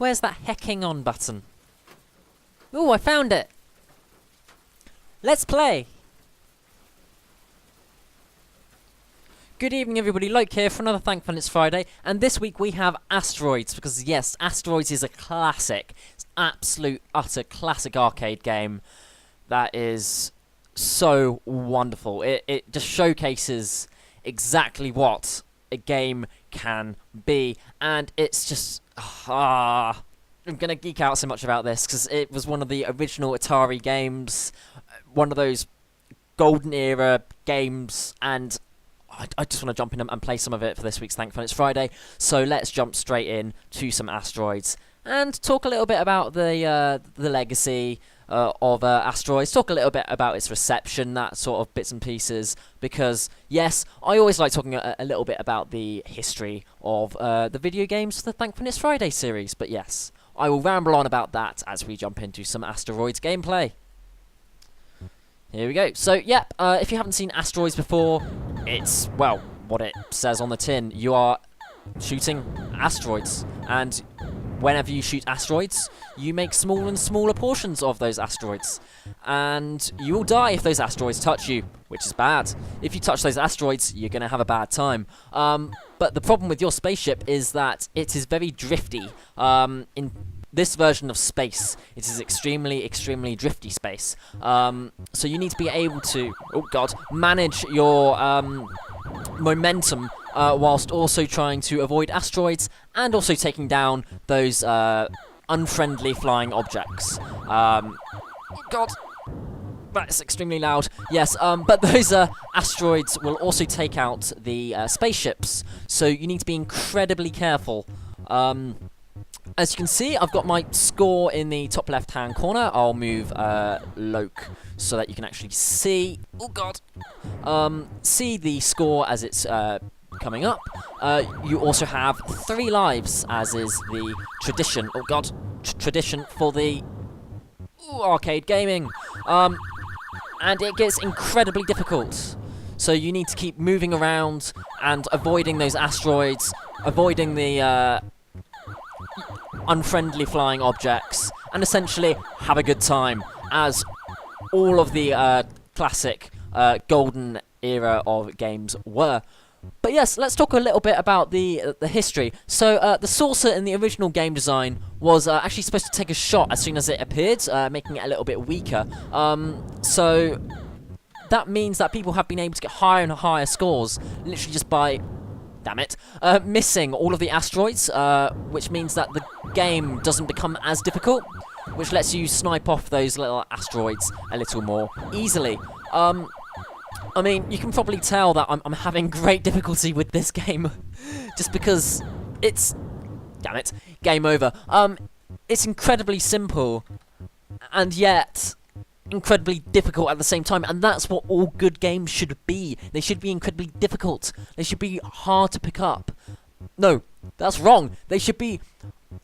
Where's that hecking on button? Ooh, I found it! Let's play! Good evening everybody, Luke here for another Thankfulness Friday, and this week we have Asteroids, because yes, Asteroids is a classic. It's absolute, utter classic arcade game that is so wonderful. It just showcases exactly what a game can be, and it's just... I'm gonna geek out so much about this, because it was one of the original Atari games, one of those golden era games, and I just want to jump in and play some of it for this week's Thankfulness Friday. So let's jump straight in to some Asteroids and talk a little bit about the legacy of Asteroids. Talk a little bit about its reception, that sort of bits and pieces. Because yes, I always like talking a little bit about the history of the video games for the Thankfulness Friday series. But yes, I will ramble on about that as we jump into some Asteroids gameplay. Here we go. So, yep, if you haven't seen Asteroids before, it's, well, what it says on the tin. You are shooting asteroids, and whenever you shoot asteroids, you make smaller and smaller portions of those asteroids. And you will die if those asteroids touch you, which is bad. If you touch those asteroids, you're going to have a bad time. But the problem with your spaceship is that it is very drifty. In this version of space, it is extremely, extremely drifty space. So you need to be able to, manage your momentum whilst also trying to avoid asteroids and also taking down those unfriendly flying objects. That's extremely loud. Yes, but those asteroids will also take out the spaceships, so you need to be incredibly careful. As you can see, I've got my score in the top left-hand corner. I'll move Loke so that you can actually see. See the score as it's coming up. You also have 3 lives, as is the tradition. Tradition for the arcade gaming. And it gets incredibly difficult. So you need to keep moving around and avoiding those asteroids, avoiding the unfriendly flying objects, and essentially have a good time, as all of the classic golden era of games were. But yes, let's talk a little bit about the history. So the saucer in the original game design was actually supposed to take a shot as soon as it appeared, making it a little bit weaker. So that means that people have been able to get higher and higher scores, literally just by... missing all of the asteroids, which means that the game doesn't become as difficult, which lets you snipe off those little asteroids a little more easily. I mean, you can probably tell that I'm having great difficulty with this game, just because it's... game over. It's incredibly simple, and yet incredibly difficult at the same time, and that's what all good games should be. They should be incredibly difficult. They should be hard to pick up. No, that's wrong. They should be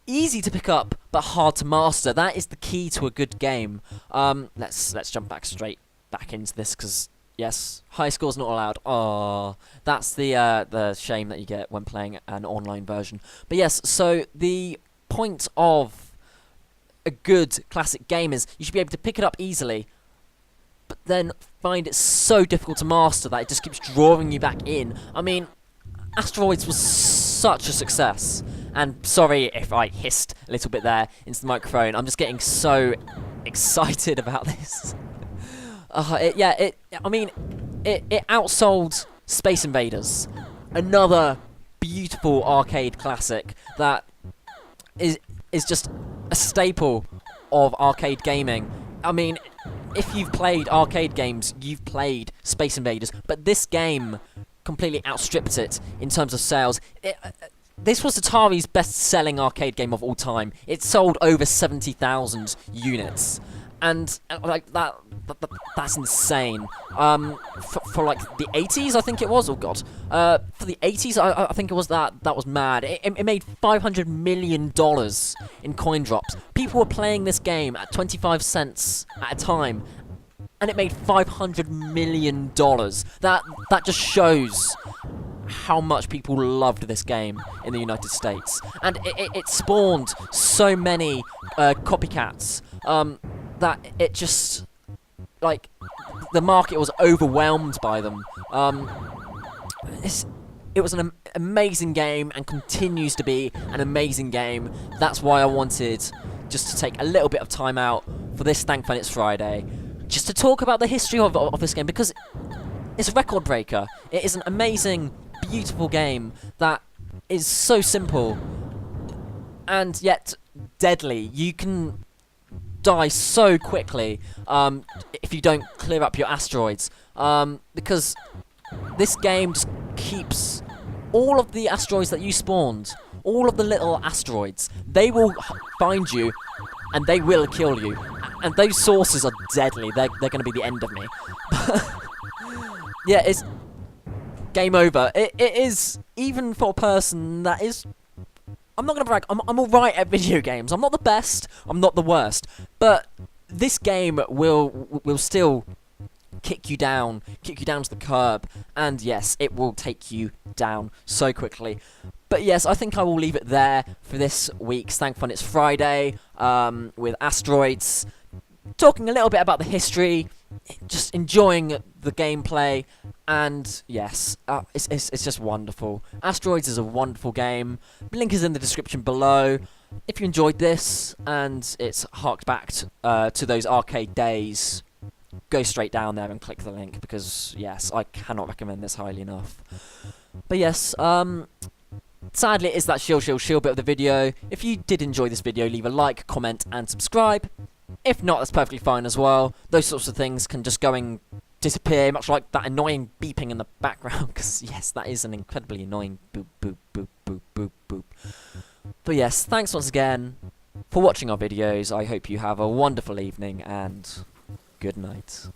easy to pick up, but hard to master. That is the key to a good game. Let's jump straight back into this, because yes, high scores not allowed. Oh, that's the shame that you get when playing an online version. But yes, so the point of a good classic game is you should be able to pick it up easily, but then find it so difficult to master that it just keeps drawing you back in. I mean, Asteroids was such a success, and sorry if I hissed a little bit there into the microphone. I'm just getting so excited about this. It outsold Space Invaders, another beautiful arcade classic that is just a staple of arcade gaming. I mean, if you've played arcade games, you've played Space Invaders, but this game completely outstripped it in terms of sales. This was Atari's best-selling arcade game of all time. It sold over 70,000 units. And like that's insane. For like the 80s, I think it was. Oh god. For the 80s, I think it was that was mad. It made $500 million in coin drops. People were playing this game at 25 cents at a time, and it made $500 million. That just shows how much people loved this game in the United States, and it spawned so many copycats that it just, like, the market was overwhelmed by them. It was an amazing game and continues to be an amazing game. That's why I wanted just to take a little bit of time out for this Thankful It's Friday, just to talk about the history of this game, because it's a record breaker. It is an amazing, beautiful game that is so simple and yet deadly. You can die so quickly if you don't clear up your asteroids, because this game just keeps all of the asteroids that you spawned, all of the little asteroids, they will find you and they will kill you, and those sources are deadly. They're going to be the end of me. Yeah, it's game over. It is, even for a person that is, I'm not going to brag, I'm alright at video games. I'm not the best, I'm not the worst, but this game will still kick you down to the curb, and yes, it will take you down so quickly. But yes, I think I will leave it there for this week's Thankful It's Friday, with Asteroids, talking a little bit about the history, just enjoying the gameplay, and yes, it's just wonderful. Asteroids is a wonderful game. Link is in the description below. If you enjoyed this and it's harked back to those arcade days, go straight down there and click the link, because yes, I cannot recommend this highly enough. But yes, sadly, it is that shield bit of the video. If you did enjoy this video, leave a like, comment, and subscribe. If not, that's perfectly fine as well. Those sorts of things can just go and disappear, much like that annoying beeping in the background, because yes, that is an incredibly annoying boop, boop, boop, boop, boop, boop. But yes, thanks once again for watching our videos. I hope you have a wonderful evening, and good night.